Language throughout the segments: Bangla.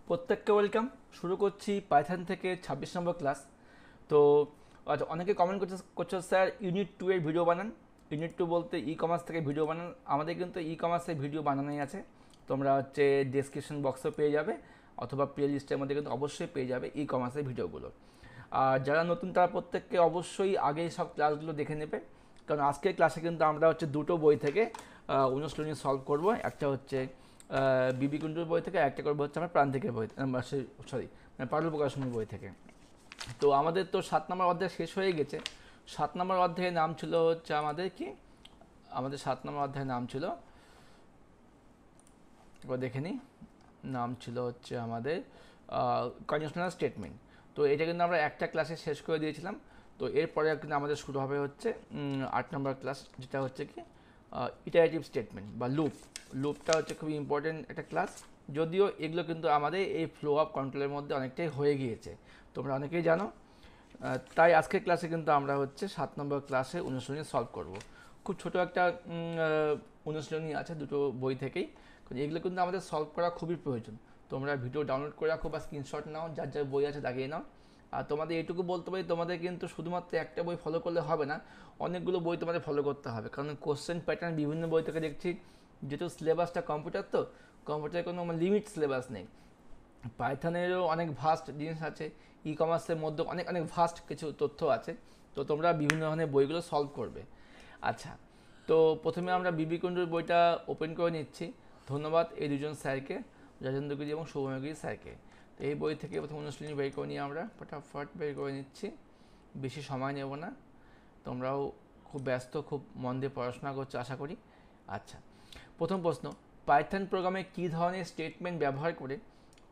প্রত্যেককে ওয়েলকাম। শুরু করছি পাইথন থেকে 26 নম্বর ক্লাস। তো আচ্ছা, অনেকে কমেন্ট করছো স্যার ইউনিট 2 এর ভিডিও বানান। ইউনিট 2 বলতে ই কমার্স থেকে ভিডিও বানান। আমাদের কিন্তু ই কমার্সের ভিডিও বানানোই আছে। তোমরা ডেসক্রিপশন বক্সে পেয়ে যাবে, অথবা প্লে লিস্টের মধ্যে কিন্তু অবশ্যই পেয়ে যাবে ই কমার্সের ভিডিওগুলো। আর যারা নতুন তারা প্রত্যেককে অবশ্যই আগে সব ক্লাসগুলো দেখে নেবে, কারণ আজকের ক্লাসে কিন্তু আমরা দুটো বই থেকে অনুশীলনী সলভ করব। একটা হচ্ছে বিবি কুণ্ডুর বই থেকে, একটা করবো হচ্ছে আমার প্রান্তিকের বই, সরি মানে পারুল প্রকাশনীর বই থেকে। তো আমাদের তো 7 নম্বর অধ্যায় শেষ হয়ে গেছে। 7 নম্বর অধ্যায়ের নাম ছিল হচ্ছে আমাদের 7 নম্বর অধ্যায়ের নাম ছিল, এবার দেখে নিই, নাম ছিল হচ্ছে আমাদের কন্ডিশনাল স্টেটমেন্ট। তো এটা কিন্তু আমরা একটা ক্লাসে শেষ করে দিয়েছিলাম। তো এরপরে কিন্তু আমাদের শুরু হবে হচ্ছে 8 নম্বর ক্লাস, যেটা হচ্ছে কি ইটারেটিভ স্টেটমেন্ট বা লুপ। লুপটা হচ্ছে খুবই ইম্পর্টেন্ট একটা ক্লাস, যদিও এগুলো কিন্তু আমাদের এই ফ্লো অফ কন্ট্রোলের মধ্যে অনেকটাই হয়ে গিয়েছে, তোমরা অনেকেই জানো। তাই আজকের ক্লাসে কিন্তু আমরা হচ্ছে 7 নম্বর ক্লাসে অনুশীলনী সলভ করব। খুব ছোট একটা অনুশীলনী আছে দুটো বই থেকেই, কারণ এগুলো কিন্তু আমাদের সলভ করা খুবই প্রয়োজন। তোমরা ভিডিও ডাউনলোড করে রাখো বা স্ক্রিনশট নাও, যার যার বই আছে লাগিয়ে নাও। আর তোমাদের এইটুকু বলতে পারি, তোমাদের কিন্তু শুধুমাত্র একটা বই ফলো করলে হবে না, অনেকগুলো বই তোমাদের ফলো করতে হবে, কারণ কোশ্চেন প্যাটার্ন বিভিন্ন বই থেকে দেখছি। যেহেতু সিলেবাসটা কম্পিউটার, তো কম্পিউটারে কোনো লিমিট সিলেবাস নেই। পাইথনেরও অনেক ভাস্ট জিনিস আছে, ই কমার্সের মধ্যে অনেক অনেক ভাস্ট কিছু তথ্য আছে। তো তোমরা বিভিন্ন ধরনের বইগুলো সলভ করবে। আচ্ছা, তো প্রথমে আমরা বিবি কুণ্ডুর বইটা ওপেন করে নিচ্ছি। ধন্যবাদ এই দুজন স্যারকে, রাজেন্দ্রগিরি এবং সৌম্যগিরি স্যারকে। তো এই বই থেকে প্রথম অনুশীলনী বের করে নিয়ে আমরা ফটাফট বের করে নিচ্ছি, বেশি সময় নেব না। তোমরাও খুব ব্যস্ত, খুব মন দিয়ে পড়াশোনা করছো আশা করি। আচ্ছা, প্রথম প্রশ্ন, পাইথন প্রোগ্রামে কী ধরনের স্টেটমেন্ট ব্যবহার করে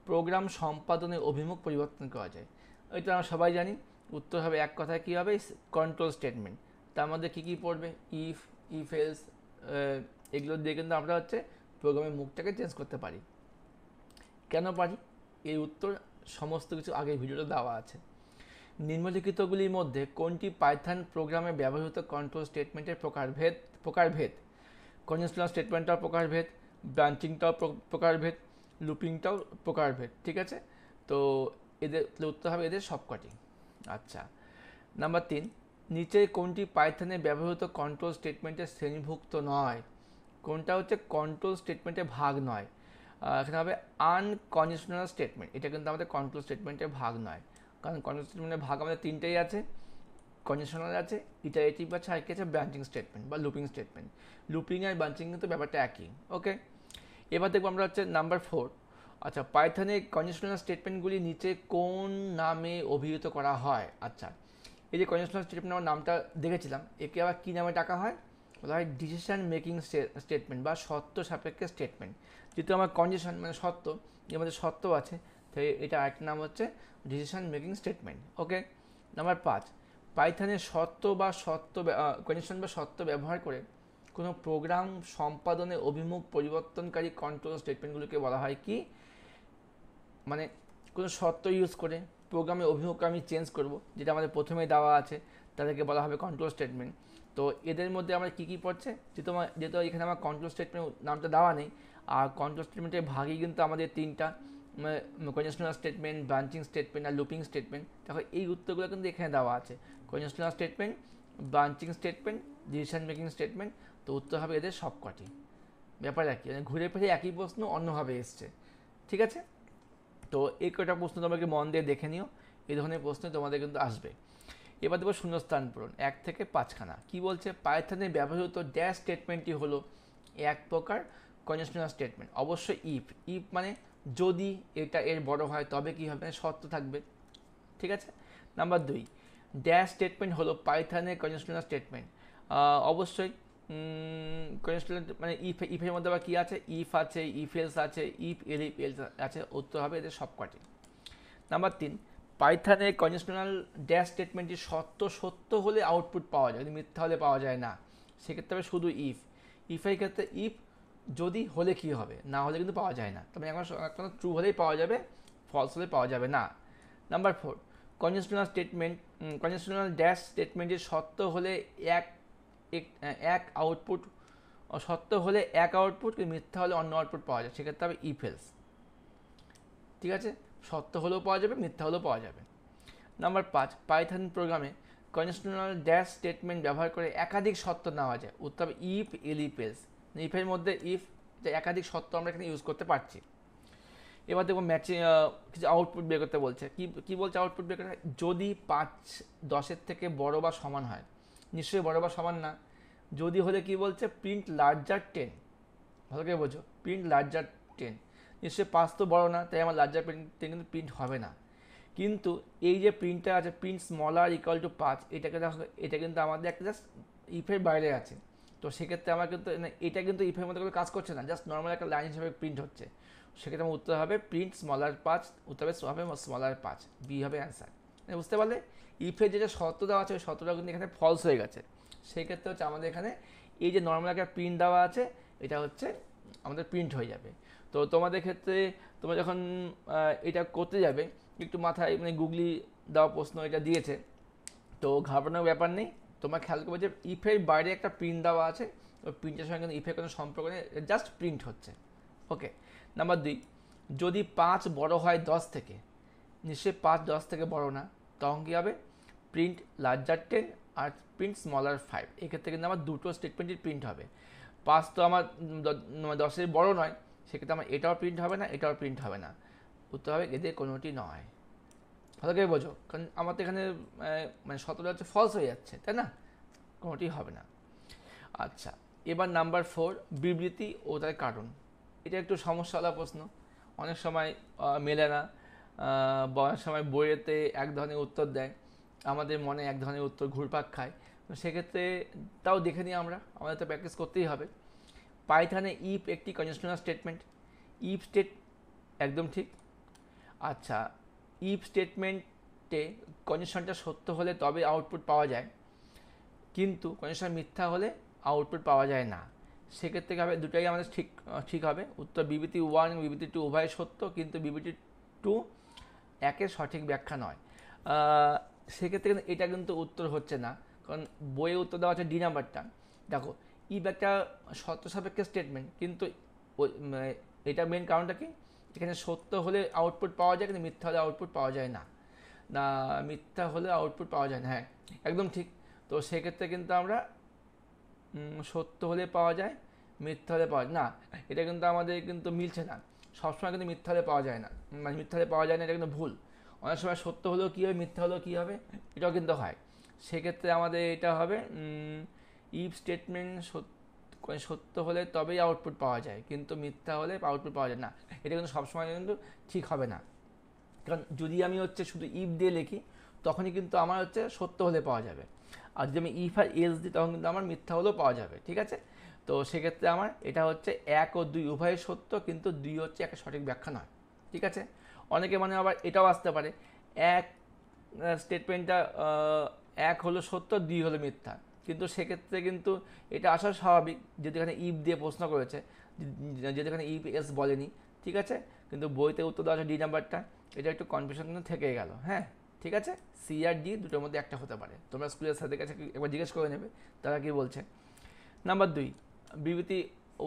প্রোগ্রাম সম্পাদনের অভিমুখ পরিবর্তন করা যায়? এটা আমরা সবাই জানি। উত্তর হবে এক কথায় কী হবে, কন্ট্রোল স্টেটমেন্ট। তার মধ্যে কী কী পড়বে, ইফ এলস, এগুলো দিয়ে কিন্তু আমরা প্রোগ্রামের মুখটাকে চেঞ্জ করতে পারি। কেন পারি? এই উত্তর সমস্ত কিছু আগের ভিডিওতে দেওয়া আছে। নিম্নলিখিতগুলির মধ্যে কোনটি পাইথন প্রোগ্রামে ব্যবহৃত কন্ট্রোল স্টেটমেন্টের প্রকারভেদ? কন্ডিশনাল স্টেটমেন্টটাও প্রকারভেদ, ব্রাঞ্চিংটাও প্রকারভেদ, লুপিংটাও প্রকারভেদ। ঠিক আছে, তো এদের উত্তর হবে এদের সবকটি। আচ্ছা, নাম্বার 3, নিচে কোনটি পাইথনে ব্যবহৃত কন্ট্রোল স্টেটমেন্টের শ্রেণীভুক্ত নয়? কোনটা হচ্ছে কন্ট্রোল স্টেটমেন্টের ভাগ নয়? এখানে হবে আনকন্ডিশনাল স্টেটমেন্ট। এটা কিন্তু আমাদের কন্ট্রোল স্টেটমেন্টের ভাগ নয়, কারণ কন্ট্রোল স্টেটমেন্টের ভাগ আমাদের তিনটেই আছে, কন্ডিশনাল আছে, ইটারেটিভ আছে, আর কি আছে ব্রাঞ্চিং স্টেটমেন্ট বা লুপিং স্টেটমেন্ট। লুপিং আর ব্রাঞ্চিং কিন্তু ব্যাপারটা একই। ওকে, এবার দেখবো আমরা নাম্বার 4। আচ্ছা, পাইথনে কন্ডিশনাল স্টেটমেন্টগুলি নিচে কোন নামে অভিহিত করা হয়? আচ্ছা, এই যে কন্ডিশনাল স্টেটমেন্ট আমার নামটা দেখেছিলাম, একে আবার কী নামে ডাকা হয়? বলা হয় ডিসিশন মেকিং স্টেটমেন্ট বা শর্ত সাপেক্ষে স্টেটমেন্ট। যেহেতু আমার কন্ডিশন মানে শর্ত, এর মধ্যে শর্ত আছে, তাই এটা আরেকটা নাম হচ্ছে ডিসিশন মেকিং স্টেটমেন্ট। ওকে, নাম্বার 5, পাইথনের কন্ডিশন বা শর্ত ব্যবহার করে কোনো প্রোগ্রাম সম্পাদনে অভিমুখ পরিবর্তনকারী কন্ট্রোল স্টেটমেন্টগুলোকে বলা হয় কি? মানে কোনো শর্ত ইউজ করে প্রোগ্রামের অভিমুখ আমি চেঞ্জ করব, যেটা আমাদের প্রথমেই দেওয়া আছে, তাদেরকে বলা হবে কন্ট্রোল স্টেটমেন্ট। তো এদের মধ্যে আমরা কী কী পড়ছে, যেহেতু এখানে আমার কন্ট্রোল স্টেটমেন্ট নামটা দেওয়া নেই, আর কন্ট্রোল স্টেটমেন্টের ভাগই কিন্তু আমাদের তিনটা, কন্ডিশনাল স্টেটমেন্ট, ব্রাঞ্চিং স্টেটমেন্ট আর লুপিং স্টেটমেন্ট। দেখো এই উত্তরগুলো কিন্তু এখানে দেওয়া আছে, conditional statement, branching statement, decision making statement. তো উত্তর হবে এদের সবকটি। ব্যাপার একই, মানে ঘুরে ফিরে একই প্রশ্ন অন্যভাবে এসছে। ঠিক আছে, তো এই কয়টা প্রশ্ন তোমাকে মন দিয়ে দেখে নিও, এই ধরনের প্রশ্ন তোমাদের কিন্তু আসবে। এবার দেবো শূন্যস্থান পূরণ, 1 থেকে 5খানা। কি বলছে? পাইথনে ব্যবহৃত ড্যাশ স্টেটমেন্টটি হলো এক প্রকার কন্ডিশনাল স্টেটমেন্ট। অবশ্যই ইফ মানে যদি এটা এর বড় হয় তবে কি হবে, শর্ত থাকবে। ঠিক আছে, নাম্বার 2, ড্যাশ স্টেটমেন্ট হলো পাইথনের কন্ডিশনাল স্টেটমেন্ট। অবশ্যই কন্ডিশনাল মানে ইফের মধ্যে আবার কী আছে, ইফ আছে, ইফ এলস আছে, ইফ এলস আছে। উত্তর হবে এদের সবকটি। নাম্বার 3, পাইথনের কন্ডিশনাল ড্যাশ স্টেটমেন্টটি সত্য হলে আউটপুট পাওয়া যায়, যদি মিথ্যা হলে পাওয়া যায় না। সেক্ষেত্রে হবে শুধু ইফের ক্ষেত্রে ইফ, যদি হলে কি হবে, না হলে কিন্তু পাওয়া যায় না। তবে এখন ট্রু হলেই পাওয়া যাবে, ফলস হলে পাওয়া যাবে না। নাম্বার 4, কন্ডিশনাল ড্যাশ স্টেটমেন্টটি সত্য হলে এক আউটপুট, সত্য হলে এক আউটপুট, মিথ্যা হলে অন্য আউটপুট পাওয়া যায়, সেক্ষেত্রে হবে ইফ এলস। ঠিক আছে, সত্য হলেও পাওয়া যাবে, মিথ্যা হলেও পাওয়া যাবে। নাম্বার 5, পাইথন প্রোগ্রামে কন্ডিশনাল ড্যাশ স্টেটমেন্ট ব্যবহার করে একাধিক সত্য নেওয়া যায়। উত্তর হবে ইফ, এলইফ, এলস। ইফের মধ্যে ইফ, একাধিক সত্য আমরা এখানে ইউজ করতে পারছি। এবার দেখবো ম্যাচিং, কিছু আউটপুট বের করতে বলছে। কি বলছে আউটপুট বের করতে? যদি 5 10-এর থেকে বড় বা সমান হয়, নিশ্চয়ই বড় বা সমান না। যদি হলে কি বলছে, প্রিন্ট লার্জার 10। ভালো করে বোঝো, প্রিন্ট লার্জার 10, নিশ্চয়ই 5 তো বড় না, তাই আমার লার্জার 10 কিন্তু প্রিন্ট হবে না। কিন্তু এই যে প্রিন্টটা আছে, প্রিন্ট স্মলার ইকুয়াল টু 5, এটা কিন্তু আমাদের একটা জাস্ট ইফের বাইরে আছে। তো সেক্ষেত্রে আমার কিন্তু এটা কিন্তু ইফের মধ্যে কোনো কাজ করছে না, জাস্ট নর্মাল একটা লাইন হিসেবে প্রিন্ট হচ্ছে। সেক্ষেত্রে আমার উত্তর হবে প্রিন্ট স্মলার 5, উত্তর হবে স্মলার 5, বি হবে অ্যান্সার। বুঝতে পারলে, ইফের যেটা শর্ত দেওয়া আছে ওই শর্তটা কিন্তু এখানে ফলস হয়ে গেছে। সেই ক্ষেত্রে হচ্ছে আমাদের এখানে এই যে নর্মাল একটা প্রিন্ট দেওয়া আছে, এটা হচ্ছে আমাদের প্রিন্ট হয়ে যাবে। তো তোমাদের ক্ষেত্রে তোমরা যখন এটা করতে যাবে, একটু মাথায় মানে গুগলি দেওয়া প্রশ্ন এটা দিয়েছে, তো ঘাবড়ানোর ব্যাপার নেই। তোমরা খেয়াল করবে যে ইফের বাইরে একটা প্রিন্ট দেওয়া আছে, ওই প্রিন্টের সঙ্গে কিন্তু ইফের কোনো সম্পর্ক নেই, জাস্ট প্রিন্ট হচ্ছে। ওকে। নাম্বার 2, যদি 5 বড় হয় 10 থেকে, নিশ্চয়ই 5 10 থেকে বড় না, তখন কী হবে, প্রিন্ট লার্জার 10 আর প্রিন্ট স্মলার 5। এক্ষেত্রে কিন্তু আমার দুটো স্টেটমেন্টই প্রিন্ট হবে। 5 তো আমার 10-এর বড় নয়, সেক্ষেত্রে আমার এটাও প্রিন্ট হবে না, এটাও প্রিন্ট হবে না। উত্তর হবে এদের কোনোটি নয়। ভালো করে বোঝো, কারণ আমার তো এখানে মানে সতেরো হচ্ছে ফলস হয়ে যাচ্ছে, তাই না, কোনোটি হবে না। আচ্ছা, এবার নাম্বার 4, বিবৃতি ও তার কারণ। এটা একটু সমস্যাওয়ালা প্রশ্ন, অনেক সময় মেলে না, বা অনেক সময় বইয়েতে এক ধরনের উত্তর দেয়, আমাদের মনে এক ধরনের উত্তর ঘুরপাক খায়। তো সেক্ষেত্রে তাও দেখে নিই আমরা, আমাদের তো প্র্যাকটিস করতেই হবে। পাইথনে ইফ একটি কন্ডিশনাল স্টেটমেন্ট। ইফ স্টেট, একদম ঠিক। আচ্ছা, ইফ স্টেটমেন্টে কন্ডিশনটা সত্য হলে তবে আউটপুট পাওয়া যায়, কিন্তু কন্ডিশন মিথ্যা হলে আউটপুট পাওয়া যায় না। সেক্ষেত্রে হবে দুটাই আমাদের ঠিক হবে। উত্তর বিবৃতি 1 এবং বিবৃতি 2 উভয় সত্য, কিন্তু বিবৃতি 2 একের সঠিক ব্যাখ্যা নয়। সেক্ষেত্রে কিন্তু এটা কিন্তু উত্তর হচ্ছে না, কারণ বইয়ে উত্তর দেওয়া আছে ডি নাম্বারটা। দেখো, ইফ একটা সত্য সাপেক্ষে স্টেটমেন্ট, কিন্তু এটা মেন কারণটা কি, এখানে সত্য হলে আউটপুট পাওয়া যায়, কিন্তু মিথ্যা হলে আউটপুট পাওয়া যায় না। না, মিথ্যা হলে আউটপুট পাওয়া যায় না, হ্যাঁ একদম ঠিক। তো সেক্ষেত্রে কিন্তু আমরা সত্য হলে পাওয়া যায়, মিথ্যা হলে পাওয়া যায় না, এটা কিন্তু আমাদের কিন্তু মিলছে না। সবসময় কিন্তু মিথ্যা হলে পাওয়া যায় না, মানে মিথ্যা হলে পাওয়া যায় না, এটা কিন্তু ভুল। অনেক সময় সত্য হলেও কী হবে, মিথ্যা হলেও কী হবে, এটাও কিন্তু হয়। সেক্ষেত্রে আমাদের এটা হবে ইফ স্টেটমেন্ট সত্য হলে তবেই আউটপুট পাওয়া যায়, কিন্তু মিথ্যা হলে আউটপুট পাওয়া যায় না। এটা কিন্তু সবসময় কিন্তু ঠিক হবে না, কারণ যদি আমি হচ্ছে শুধু ইফ দিয়ে লিখি, তখনই কিন্তু আমার হচ্ছে সত্য হলে পাওয়া যাবে, আর যদি আমি ইফ আর এলস দিই তখন কিন্তু আমার মিথ্যা হলেও পাওয়া যাবে। ঠিক আছে, তো সেক্ষেত্রে আমার এটা হচ্ছে 1 ও 2 উভয় সত্য, কিন্তু 2 হচ্ছে একটা সঠিক ব্যাখ্যা নয়। ঠিক আছে, অনেকে মানে আবার এটাও আসতে পারে, এক স্টেটমেন্টটা 1 হলো সত্য, 2 হলো মিথ্যা, কিন্তু সেক্ষেত্রে কিন্তু এটা আসা স্বাভাবিক, যদি এখানে ইফ দিয়ে প্রশ্ন করেছে, যদি এখানে ইফ এলস বলেনি। ঠিক আছে, কিন্তু বইতে উত্তর দেওয়া আছে ডি নাম্বারটা, এটা একটু কনফিউশন কিন্তু থেকে গেল। হ্যাঁ ঠিক আছে, সি আর ডি দুটোর মধ্যে একটা হতে পারে, তোমরা স্কুলের সাথে কাছে একবার জিজ্ঞেস করে নেবে তারা কি বলছে। নাম্বার 2, বিবৃতি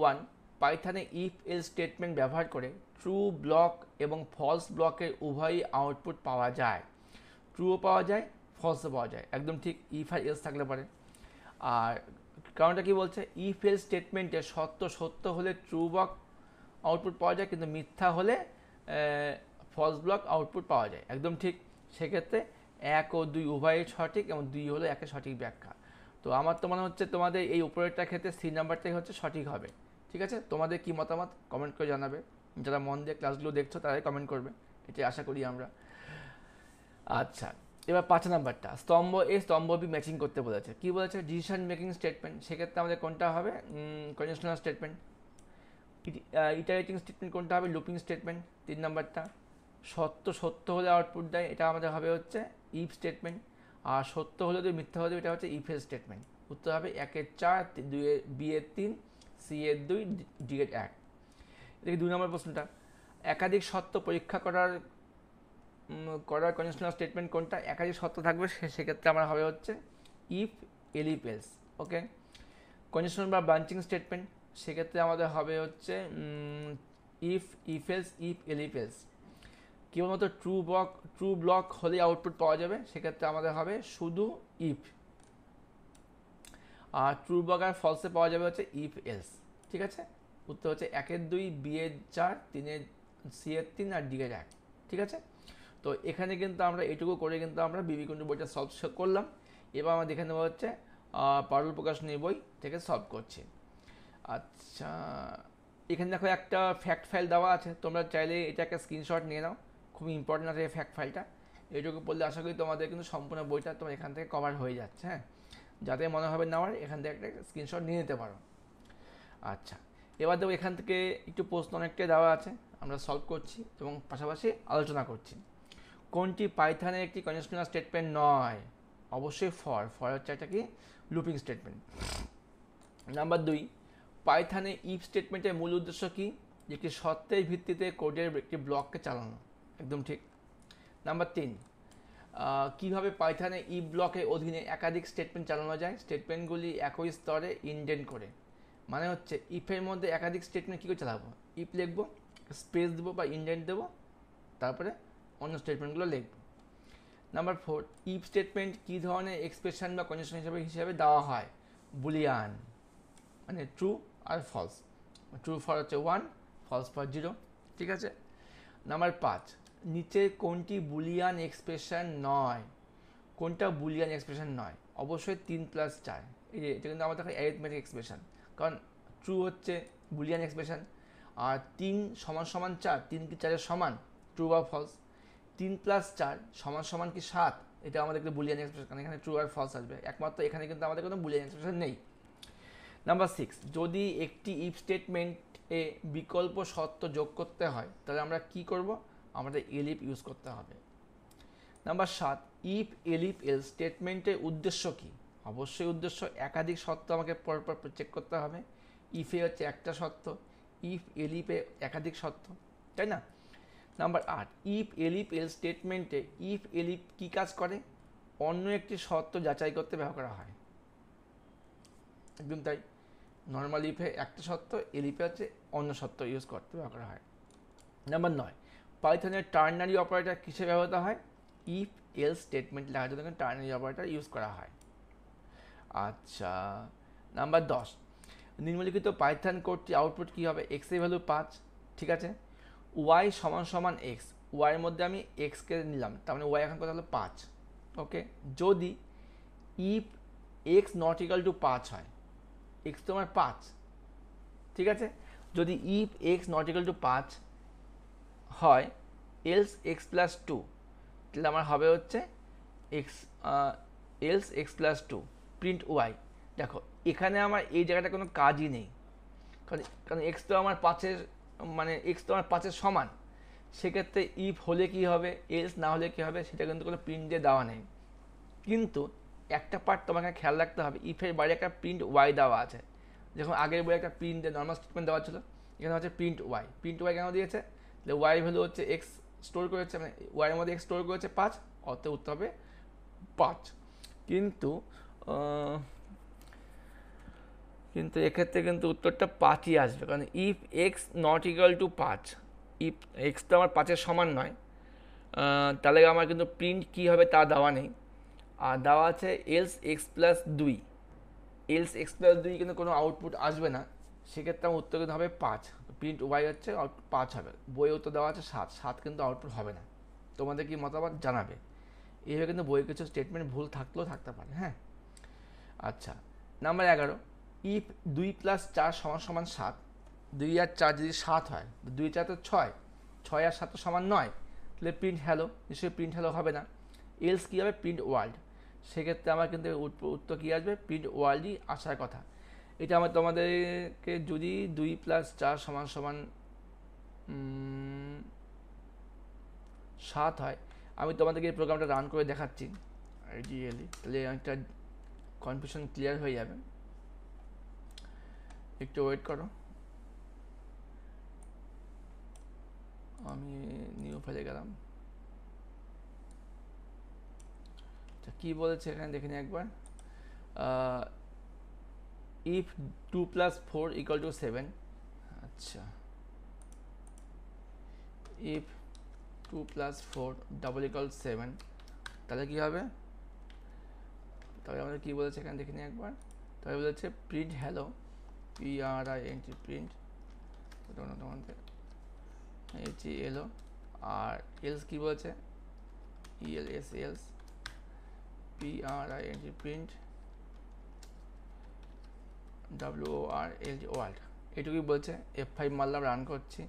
1, পাইথনে ইফ এল স্টেটমেন্ট ব্যবহার করে ট্রু ব্লক এবং ফলস ব্লকের উভয়ই আউটপুট পাওয়া যায়। ট্রুও পাওয়া যায়, ফলসও পাওয়া যায়, একদম ঠিক, ইফ আর এলস থাকলে পারে। আর কারণটা কি বলছে, ইফ এল স্টেটমেন্টে সত্য হলে ট্রু ব্লক আউটপুট পাওয়া যায়, কিন্তু মিথ্যা হলে ফলস ব্লক আউটপুট পাওয়া যায়, একদম ঠিক। সেক্ষেত্রে 1 ও 2 উভয়ই সঠিক, এবং 2 হলো একের সঠিক ব্যাখ্যা। তো আমার তো মনে হচ্ছে তোমাদের এই উপরেরটার ক্ষেত্রে সি নাম্বারটাই হচ্ছে সঠিক হবে। ঠিক আছে, তোমাদের কি মতামত কমেন্ট করে জানাবে, যারা মন দিয়ে ক্লাসগুলো দেখছো তারাই কমেন্ট করবে, এটাই আশা করি আমরা। আচ্ছা, এবার 5 নাম্বারটা, স্তম্ভ এ স্তম্ভ বি ম্যাচিং করতে বলেছে। কি বলেছে, ডিসিশন মেকিং স্টেটমেন্ট, সেক্ষেত্রে আমাদের কোনটা হবে, কন্ডিশনাল স্টেটমেন্ট। ইটারেটিং স্টেটমেন্ট কোনটা হবে, লুপিং স্টেটমেন্ট। 3 নাম্বারটা, সত্য হলে আউটপুট দেয়, এটা আমাদের হবে হচ্ছে ইফ স্টেটমেন্ট। আর সত্য হলে যদি মিথ্যা হলে এটা হচ্ছে ইফ এর স্টেটমেন্ট। উত্তর হবে 1-এর 4, 2-এর বি এর 3, সি এর 2, ডি এর 1। দেখি 2 নম্বর প্রশ্নটা, একাধিক সত্য পরীক্ষা করার কন্ডিশনাল স্টেটমেন্ট কোনটা, একাধিক সত্য থাকবে, সেক্ষেত্রে আমার হবে হচ্ছে ইফ এলইফ এলস। ওকে, কন্ডিশনাল বা ব্রাঞ্চিং স্টেটমেন্ট, সেক্ষেত্রে আমাদের হবে হচ্ছে ইফ এলস, ইফ এলইফ এলস। কেবলমাত্র ট্রু ব্লক হলেই আউটপুট পাওয়া যাবে, সেক্ষেত্রে আমাদের হবে শুধু ইফ। আর ট্রু ব্লক আর ফলসে পাওয়া যাবে হচ্ছে ইফ এলস। ঠিক আছে, উত্তর হচ্ছে 1-এর 2, B-এর 4, 3-এর C-এর 3 আর D-এর 1। ঠিক আছে, তো এখানে কিন্তু আমরা এটুকু করে কিন্তু আমরা বিবি কুণ্ডু বইটা সলভ করলাম। এবার আমরা দেখে নেবো হচ্ছে পারুল প্রকাশনীর বই থেকে সলভ করছি। আচ্ছা, এখানে দেখো একটা ফ্যাক্ট ফাইল দেওয়া আছে, তোমরা চাইলে এটা একটা স্ক্রিনশট নিয়ে নাও, খুব ইম্পর্টেন্ট আছে এই ফ্যাক্ট ফাইলটা। এইটুকু পড়লে আশা করি তোমাদের কিন্তু সম্পূর্ণ বইটা তোমার এখান থেকে কভার হয়ে যাচ্ছে। হ্যাঁ, যাতে মনে হবে নেওয়ার, এখান থেকে একটা স্ক্রিনশট নিয়ে নিতে পারো। আচ্ছা, এবার দেখো এখান থেকে একটু প্রশ্ন অনেকটাই দেওয়া আছে, আমরা সলভ করছি এবং পাশাপাশি আলোচনা করছি। কোনটি পাইথনের একটি কন্ডিশনাল স্টেটমেন্ট নয়? অবশ্যই ফর হচ্ছে একটা কি লুপিং স্টেটমেন্ট। নাম্বার 2, পাইথনে ইফ স্টেটমেন্টের মূল উদ্দেশ্য কি? একটি শর্তের ভিত্তিতে কোডের একটি ব্লককে চালানো। একদম ঠিক। নাম্বার 3, কীভাবে পাইথনে ইফ ব্লকের অধীনে একাধিক স্টেটমেন্ট চালানো যায়? স্টেটমেন্টগুলি একই স্তরে ইনডেন্ট করে। মানে হচ্ছে ইফের মধ্যে একাধিক স্টেটমেন্ট কী করে চালাবো? ইফ লিখবো, স্পেস দেবো বা ইনডেন্ট দেবো, তারপরে অন্য স্টেটমেন্টগুলো লিখব। নাম্বার 4, ইফ স্টেটমেন্ট কী ধরনের এক্সপ্রেশন বা কন্ডিশন হিসাবে দেওয়া হয়? বুলিয়ান, মানে ট্রু আর ফলস। ট্রু ফর হচ্ছে 1, ফলস ফর 0। ঠিক আছে। নাম্বার 5, নিচের কোনটি বুলিয়ান এক্সপ্রেশন নয়? কোনটা বুলিয়ান এক্সপ্রেশন নয়? অবশ্যই 3+4। এই যে এটা কিন্তু আমাদের অ্যারিথমেটিক এক্সপ্রেশন, কারণ ট্রু হচ্ছে বুলিয়ান এক্সপ্রেশন। আর 3 = 4, 3 কি 4-এর সমান? ট্রু বা ফলস। 3+4 = কি 7? এটা আমাদের একটা বুলিয়ান এক্সপ্রেশন, কারণ এখানে ট্রু আর ফলস আসবে। একমাত্র এখানে কিন্তু আমাদের কোনো বুলিয়ান এক্সপ্রেশন নেই। নাম্বার 6, যদি একটি ইফ স্টেটমেন্টে বিকল্প শর্ত যোগ করতে হয় তাহলে আমরা কি করব? আমাদের এলিফ ইউজ করতে হবে। নাম্বার 7, ইফ এলিফ এল স্টেটমেন্টের উদ্দেশ্য কি? অবশ্যই উদ্দেশ্য একাধিক শর্ত আমাকে পরপর চেক করতে হবে। ইফে হচ্ছে একটা শর্ত, ইফ এলিফে একাধিক শর্ত, তাই না? নাম্বার 8, ইফ এলিফ এল স্টেটমেন্টে ইফ এলিফ কী কাজ করে? অন্য একটি শর্ত যাচাই করতে ব্যবহার করা হয়। একদম তাই, নর্মাল ইফে একটা শর্ত, এলিফে হচ্ছে অন্য শর্ত ইউজ করতে ব্যবহার করা হয়। নাম্বার 9, পাইথনের টার্নারি অপারেটর কিসে ব্যবহৃত হয়? ইফ এল স্টেটমেন্ট লেখার জন্য টার্নারি অপারেটর ইউজ করা হয়। আচ্ছা, নাম্বার 10, নিম্নলিখিত পাইথন কোডটি আউটপুট কী হবে? এক্স এর ভ্যালু 5। ঠিক আছে, ওয়াই = এক্স, ওয়াইয়ের মধ্যে আমি এক্সকে নিলাম, তার মানে ওয়াই এখন কত হলো? 5। ওকে, যদি ইফ এক্স = 5 হয়, এক্স তো আমার 5। ঠিক আছে, যদি ইফ এক্স = 5 হয়, এলস এক্স প্লাস 2, তাহলে আমার হবে হচ্ছে x else x plus 2 print y. দেখো এখানে আমার এই জায়গাটা কোনো কাজই নেই, কারণ এক্স তো আমার 5-এর, মানে এক্স তো আমার 5-এর সমান। সেক্ষেত্রে ইফ হলে কি হবে, এলস না হলে কী হবে, সেটা কিন্তু কোনো প্রিন্ট দিয়ে দেওয়া নেই। কিন্তু একটা পার্ট তোমাকে খেয়াল রাখতে হবে, ইফের বাইরে একটা প্রিন্ট ওয়াই দেওয়া আছে। যখন আগের বইয়ে একটা প্রিন্ট নর্মাল স্টেটমেন্ট দেওয়া ছিল, এখানে হচ্ছে প্রিন্ট ওয়াই। প্রিন্ট ওয়াই কেন দিয়েছে? তাহলে ওয়াই ভ্যালু হচ্ছে এক্স স্টোর করেছে, মানে ওয়াইয়ের মধ্যে এক্স স্টোর করেছে 5, অতএব উত্তর হবে 5। কিন্তু এক্ষেত্রে কিন্তু উত্তরটা 5ই আসবে, কারণ ইফ এক্স = 5, ইফ এক্স তো আমার 5-এর সমান নয়, তাহলে আমার কিন্তু প্রিন্ট কী হবে তা দেওয়া নেই। আর দেওয়া আছে else x plus 2, else x plus 2 কিন্তু কোনো আউটপুট আসবে না। সেক্ষেত্রে আমার উত্তর কিন্তু হবে 5, প্রিন্ট ওয়াই হচ্ছে 5 হবে। বইয়ে উত্তর দেওয়া আছে 7 কিন্তু আউটপুট হবে না। তোমাদের কি মতামত জানাবে। এইভাবে কিন্তু বইয়ে কিছু স্টেটমেন্ট ভুল থাকলেও থাকতে পারে। হ্যাঁ, আচ্ছা, নাম্বার 11, ইফ 2+4 = 7, 2 আর 4 যদি 7 হয়, 2 4 তো 6, 6 আর 7 = 9, তাহলে প্রিন্ট হ্যালো, নিশ্চয়ই প্রিন্ট হ্যালো হবে না। এলস কী হবে? Print world. সেক্ষেত্রে আমার কিন্তু উত্তর কী আসবে? প্রিন্ট ওয়ার্ল্ডই আসার কথা। এটা আমার তোমাদেরকে যদি 2+4 = 7 হয়, আমি তোমাদেরকে এই প্রোগ্রামটা রান করে দেখাচ্ছি আইডিয়ালি, তাহলে একটা কনফিউশন ক্লিয়ার হয়ে যাবে। একটু ওয়েট করো, আমি নিউ ফাইলে গেলাম। আচ্ছা, কী বলেছে এখানে দেখে নিই একবার। ইফ 2+4 = 7, আচ্ছা, ইফ 2 + 4 = 7, তাহলে কী হবে? তাহলে আমাদের কী বলেছে এখানে দেখে নিই একবার। তাহলে বলেছে প্রিন্ট হ্যালো, PRINT প্রিন্ট, তোমাদের HELO, আর এলস কী বলেছে? ELS else, PRINT print, WORLD world, এটুকুই বলছে। F5 মারলাম, রান করছি,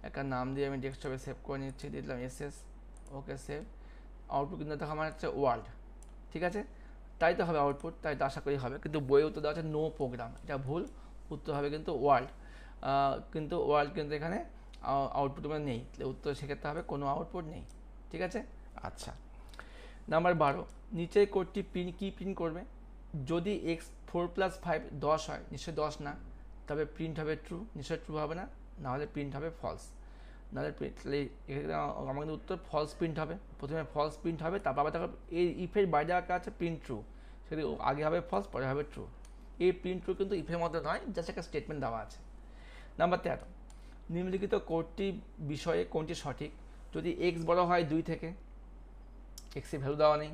একটা নাম দিয়ে আমি ডেস্কটপে সেভ করে নিচ্ছি, দিলাম SS, ওকে সেভ। আউটপুট কিন্তু দেখা আমার হচ্ছে ওয়ার্ল্ড, ঠিক আছে? তাই তো হবে আউটপুট, তাই তো আশা করি হবে, কিন্তু বইয়ে উত্তর দেওয়া আছে নো প্রোগ্রাম, এটা ভুল, উত্তর হবে কিন্তু ওয়ার্ল্ড। কিন্তু ওয়ার্ল্ড কিন্তু এখানে আউটপুট মানে নেই, তাহলে উত্তর সেক্ষেত্রে হবে কোনো আউটপুট নেই, ঠিক আছে? আচ্ছা, নাম্বার 12, নিচের কোডটি কি প্রিন্ট করবে? যদি x4 + 5 10 হয়, নিশ্চয়ই 10 না, তবে প্রিন্ট হবে ট্রু, নিশ্চয়ই ট্রু হবে না, নাহলে প্রিন্ট হবে ফলস। নাহলে তাহলে এক্ষেত্রে আমাদের উত্তর ফলস প্রিন্ট হবে, প্রথমে ফলস প্রিন্ট হবে, তারপর আবার এই ইফের বাইরে আঁকা আছে প্রিন্ট ট্রু, সেটি আগে হবে ফলস, পরে হবে ট্রু। এই প্রিন্ট ট্রু কিন্তু ইফের মধ্যে নয়, জাস্ট একটা স্টেটমেন্ট দেওয়া আছে। নাম্বার 13, নিম্নলিখিত কোডটি বিষয়ে কোনটি সঠিক? যদি x বড় হয় 2 থেকে, x এর ভ্যালু দেওয়া নেই,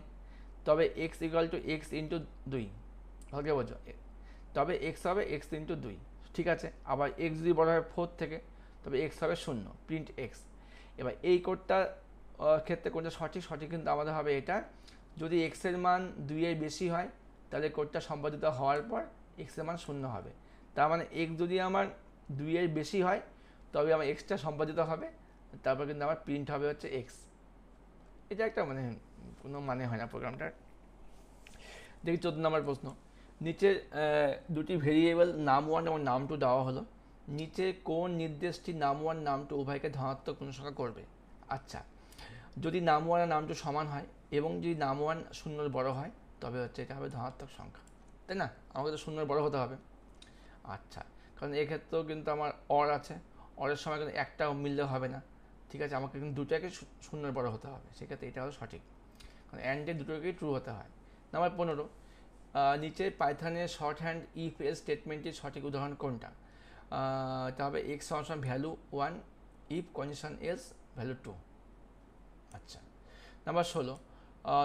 তবে x = x × 2, ভালো বোঝো, তবে x হবে x × 2, ঠিক আছে? আবার x যদি বড় হয় 4 থেকে, তবে x হবে 0, প্রিন্ট x। এবার এই কোডটার ক্ষেত্রে কোনটা সঠিক? সঠিক কিন্তু আমাদের হবে এটা, যদি x এর মান 2 এর বেশি হয়, তাহলে কোডটা সম্পাদিত হওয়ার পর x এর মান 0 হবে। তার মানে x যদি আমার 2 এর বেশি হয়, তবে আমার xটা সম্পাদিত হবে, তারপর কিন্তু আমার প্রিন্ট হবে হচ্ছে x। এটা একটা মানে কোনো মানে হয় না প্রোগ্রামটার। দেখি 14 নম্বর প্রশ্ন, নিচে দুটি ভেরিয়েবল নাম 1 এবং নাম 2 দেওয়া হলো, নিচে কোন নির্দেশটি নাম 1 নাম 2 উভয়কে ধনাত্মক পূর্ণসংখ্যা করবে? আচ্ছা, যদি নাম 1 আর নাম 2 সমান হয় এবং যদি নাম 1 0-এর বড় হয়, তবে হচ্ছে এটা হবে ধনাত্মক সংখ্যা, তাই না? আমাকে তো 0-এর বড় হতে হবে। আচ্ছা, কারণ এক্ষেত্রেও কিন্তু আমার অর আছে, অরের সময় কিন্তু একটা মিললে হবে না, ঠিক আছে? আমাকে কিন্তু দুটাকে 0-এর বড় হতে হবে, সেক্ষেত্রে এটা হলো সঠিক, কারণ অ্যান্ডের দুটোকেই ট্রু হতে হয়। নাম্বার 15, নিচে পাইথনের শর্ট হ্যান্ড ইফ এলস স্টেটমেন্টের সঠিক উদাহরণ কোনটা? এটা হবে x = value 1 if condition else value 2। আচ্ছা, নাম্বার 16,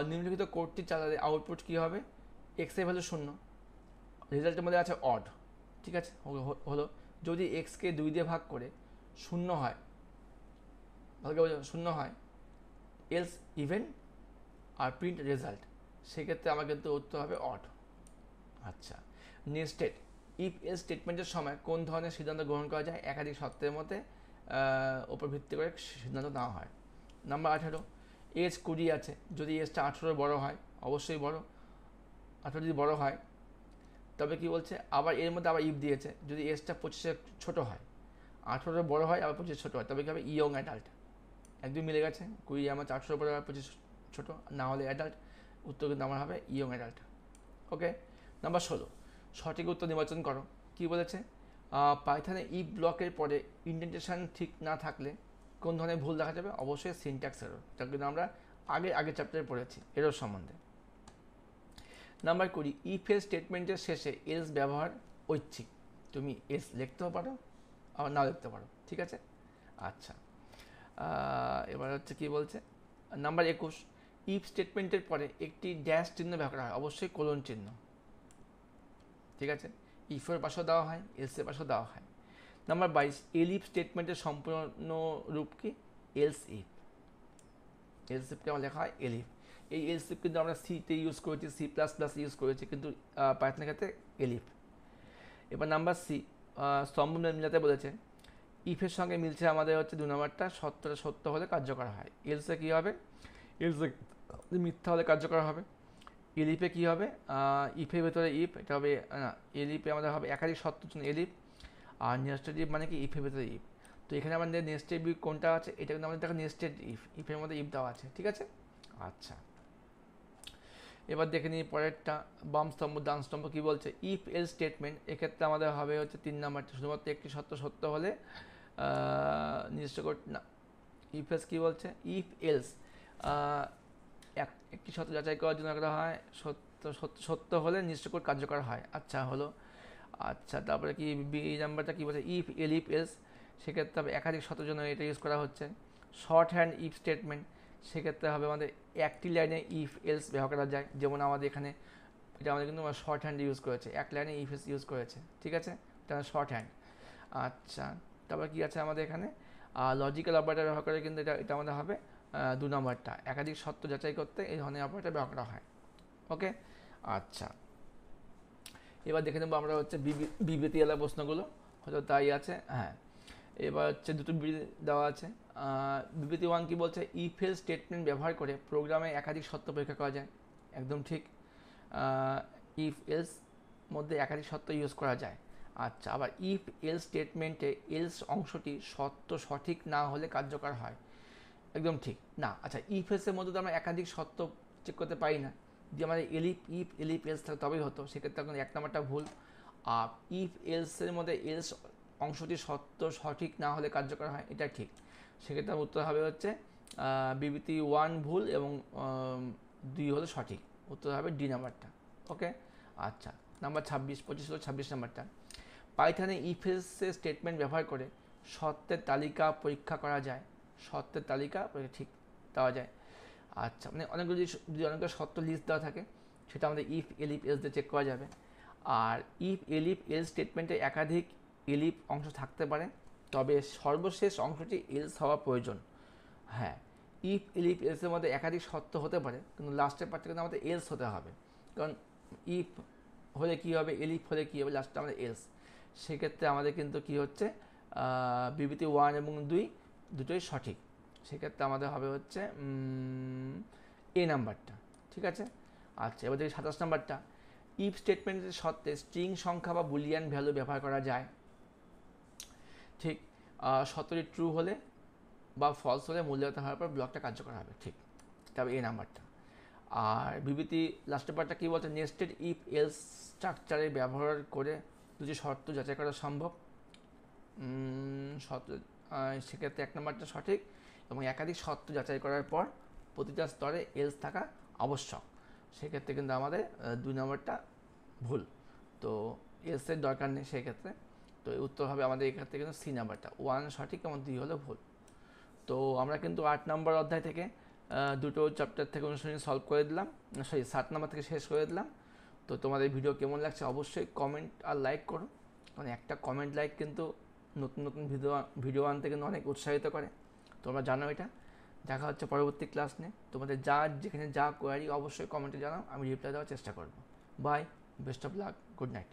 নিম্নলিখিত কোডটি চালালে আউটপুট কী হবে? x এর ভ্যালু 0, রেজাল্টের মধ্যে আছে অড, ঠিক আছে? হলো যদি এক্সকে 2 দিয়ে ভাগ করে 0 হয়, ভালো করে 0 হয়, এলস ইভেন আর প্রিন্ট রেজাল্ট, সেক্ষেত্রে আমার কিন্তু উত্তর হবে অড। আচ্ছা, নেস্টেড ইফ এলস স্টেটমেন্টের সময় কোন ধরনের সিদ্ধান্ত গ্রহণ করা যায়? একাধিক শর্তের মধ্যে ওপর ভিত্তি করে সিদ্ধান্ত নেওয়া হয়। নাম্বার 18, এজ 20 আছে, যদি এজটা 18-এর বড় হয়, অবশ্যই বড়, 18 যদি বড় হয়, তবে কি বলছে? আবার এর মধ্যে আবার ইফ দিয়েছে, যদি এজটা 25-এর ছোট হয়, 18-এর বড় হয় আবার 25 ছোট হয়, তবে কি হবে? Young adult. একদম মিলে গেছে, 20 আমার 18-এর বড় হয়, 25 ছোট, না হলে অ্যাডাল্ট, উত্তর কিন্তু আমার হবে ইয়ং অ্যাডাল্ট। ওকে, নাম্বার 16, সঠিক উত্তর নির্বাচন করো। কি বলেছে? পাইথনে ইফ ব্লকের পরে ইন্ডেন্টেশন ঠিক না থাকলে কোন ধরনের ভুল দেখা যাবে? অবশ্যই সিনট্যাক্স এরর, এটা কিন্তু আমরা আগে চ্যাপ্টারে পড়েছি এরর সম্বন্ধে। নাম্বার 20, ইফ এর স্টেটমেন্টের শেষে এলস ব্যবহার ঐচ্ছিক, তুমি এস লিখতেও পারো আবার নাও লিখতে পারো, ঠিক আছে? আচ্ছা, এবার হচ্ছে কি বলছে, নাম্বার 21, ইফ স্টেটমেন্টের পরে একটি ড্যাশ চিহ্ন ব্যবহার করা হয়, অবশ্যই কোলন চিহ্ন, ঠিক আছে? ইফের পাশেও দেওয়া হয়, এলসের পাশেও দেওয়া হয়। নাম্বার 22, এলিফ স্টেটমেন্টের সম্পূর্ণ রূপ কি? এলস ইফ, এলস ইফকে আমার লেখা হয় এলিফ। এই এলস ইফ কিন্তু আমরা সিতে ইউজ করেছি, C++ ইউজ করেছি, কিন্তু পাইথনের ক্ষেত্রে এলিফ। এবার নাম্বার সি, স্তম্ভ মিলাতে বলেছে, ইফের সঙ্গে মিলছে আমাদের হচ্ছে 2 নম্বরটা, সত্যটা সত্য হলে কার্যকর হয়। এলসে কী হবে? এলসে মিথ্যা হলে কার্যকর হবে। এলিপে কী হবে? ইফের ভেতরে ইফ, এটা হবে না, এলিপে আমাদের হবে একাধিক সত্যর জন্য এলিপ, আর নেস্টেড ইফ মানে কি? ইফের ভেতরে ইফ। তো এখানে আমাদের নেস্টেড ইফ কোনটা আছে? এটা কিন্তু আমাদের দেখো নেস্টেড ইফ, ইফের মধ্যে ইফ দেওয়া আছে, ঠিক আছে? আচ্ছা, এবার দেখে নিই পরেরটা, বাম স্তম্ভ ডান স্তম্ভ কী বলছে? ইফ এলস স্টেটমেন্ট, এক্ষেত্রে আমাদের হবে হচ্ছে 3 নাম্বারটা, শুধুমাত্র একটি সত্য হলে নির্দিষ্ট না, ইফ এলস কী বলছে? ইফ এলস একটি সত্য যাচাই করার জন্য করা হয়, সত্য হলে নির্দিষ্ট করে কার্যকর হয়। আচ্ছা, হলো। আচ্ছা, তারপরে কি বি নাম্বারটা কী বলছে? ইফ এলিফ এলস, সেক্ষেত্রে হবে একাধিক সত্যের জন্য এটা ইউজ করা হচ্ছে। শর্ট হ্যান্ড ইফ স্টেটমেন্ট, সেক্ষেত্রে হবে আমাদের একটি লাইনে ইফ এলস ব্যবহার করা যায়, যেমন আমাদের এখানে এটা আমাদের কিন্তু শর্ট হ্যান্ড ইউজ করেছে, এক লাইনে ইফ এলস ইউজ করেছে, ঠিক আছে, এটা শর্ট হ্যান্ড। আচ্ছা, তারপর কি আছে আমাদের এখানে লজিক্যাল অপারেটর ব্যবহার করে, কিন্তু এটা আমাদের হবে 2 নম্বরটা, একাধিক সত্য যাচাই করতে এই ধরনের অপারেটর ব্যবহার করা হয়। ওকে, আচ্ছা, এবার দেখে নেবো আমরা হচ্ছে বিবৃতিওয়ালা প্রশ্নগুলো, হয়তো তাই আছে। হ্যাঁ, এবার হচ্ছে দুটো বিবৃতি দেওয়া আছে। বিবৃতি 1 কি বলছে, ইফ এলস স্টেটমেন্ট ব্যবহার করে প্রোগ্রামে একাধিক সত্য পরীক্ষা করা যায়, একদম ঠিক। ইফ এলস মধ্যে একাধিক সত্য ইউজ করা যায়। আচ্ছা, আবার ইফ এলস স্টেটমেন্টে এলস অংশটি সত্য সঠিক না হলে কার্যকর হয়, একদম ঠিক না। আচ্ছা, ইফ এলসের মধ্যে তো আমরা একাধিক সত্য চেক করতে পারি না, যদি আমাদের ইফ এলিফ এলস থাকে তবেই হতো, সেক্ষেত্রে এখন 1 নম্বরটা ভুল। আর ইফ এলসের মধ্যে এলস অংশটি সত্য সঠিক না হলে কার্যকর হয়, এটা ঠিক। সেক্ষেত্রে উত্তর হবে হচ্ছে বিবৃতি 1 ভুল এবং 2 হলো সঠিক, উত্তর হবে ডি নাম্বারটা। ওকে, আচ্ছা, নাম্বার 25 হলো 26 নাম্বারটা। পাইথনে ইফ এলসের স্টেটমেন্ট ব্যবহার করে সত্যের তালিকা পরীক্ষা করা যায়, সত্যের তালিকা ঠিক দেওয়া যায়। আচ্ছা, মানে অনেকগুলো যদি অনেকগুলো সত্য লিস্ট দেওয়া থাকে, সেটা আমাদের ইফ এলিফ এলস দিয়ে চেক করা যাবে। আর ইফ এলিফ এলস স্টেটমেন্টে একাধিক এলিফ অংশ থাকতে পারে, তবে সর্বশেষ অংশটি এলস হওয়া প্রয়োজন। হ্যাঁ, ইফ এলিফ এলসের মধ্যে একাধিক সত্য হতে পারে, কিন্তু লাস্টের পার্টটা কিন্তু আমাদের এলস হতে হবে, কারণ ইফ হলে কী হবে, এলিফ হলে কী হবে, লাস্টে আমাদের এলস। সেক্ষেত্রে আমাদের কিন্তু কী হচ্ছে, বিবৃতি 1 এবং 2 দুটোই সঠিক। সেক্ষেত্রে আমাদের হবে হচ্ছে এ নাম্বারটা, ঠিক আছে। আচ্ছা, এবার দেখি 27 নাম্বারটা। ইফ স্টেটমেন্টের সত্ত্বে স্ট্রিং সংখ্যা বা বুলিয়ান ভ্যালু ব্যবহার করা যায়, ঠিক। সত্যটি ট্রু হলে বা ফলস হলে মূল্যায়িত হওয়ার পর ব্লকটা কার্যকর হবে, ঠিক। তবে এই নাম্বারটা। আর বিবৃতি লাস্টের পার্টটা কী বলছে, নেস্টেড ইফ এলস স্ট্রাকচারে ব্যবহার করে দুটি শর্ত যাচাই করা সম্ভব, শর্ত, সেক্ষেত্রে 1 নম্বরটা সঠিক, এবং একাধিক শর্ত যাচাই করার পর প্রতিটা স্তরে এলস থাকা আবশ্যক, সেক্ষেত্রে কিন্তু আমাদের 2 নম্বরটা ভুল, তো এলসের দরকার নেই সেক্ষেত্রে। তো উত্তর হবে আমাদের এক্ষেত্রে কিন্তু সি নাম্বারটা, 1 সঠিক এবং 2 হলো ভুল। তো আমরা কিন্তু 8 নম্বর অধ্যায় থেকে দুটো চ্যাপ্টার থেকে অনুশীলনী সলভ করে দিলাম, সরি 7 নম্বর থেকে শেষ করে দিলাম। তো তোমাদের ভিডিও কেমন লাগছে অবশ্যই কমেন্ট আর লাইক করো, কারণ একটা কমেন্ট লাইক কিন্তু নতুন নতুন ভিডিও আনতে কিন্তু অনেক উৎসাহিত করে, তোমরা জানো এটা। দেখা হচ্ছে পরবর্তী ক্লাস নিয়ে, তোমাদের যেখানে যা কোয়ারি অবশ্যই কমেন্টে জানাও, আমি রিপ্লাই দেওয়ার চেষ্টা করব। Bye, best of luck, good night.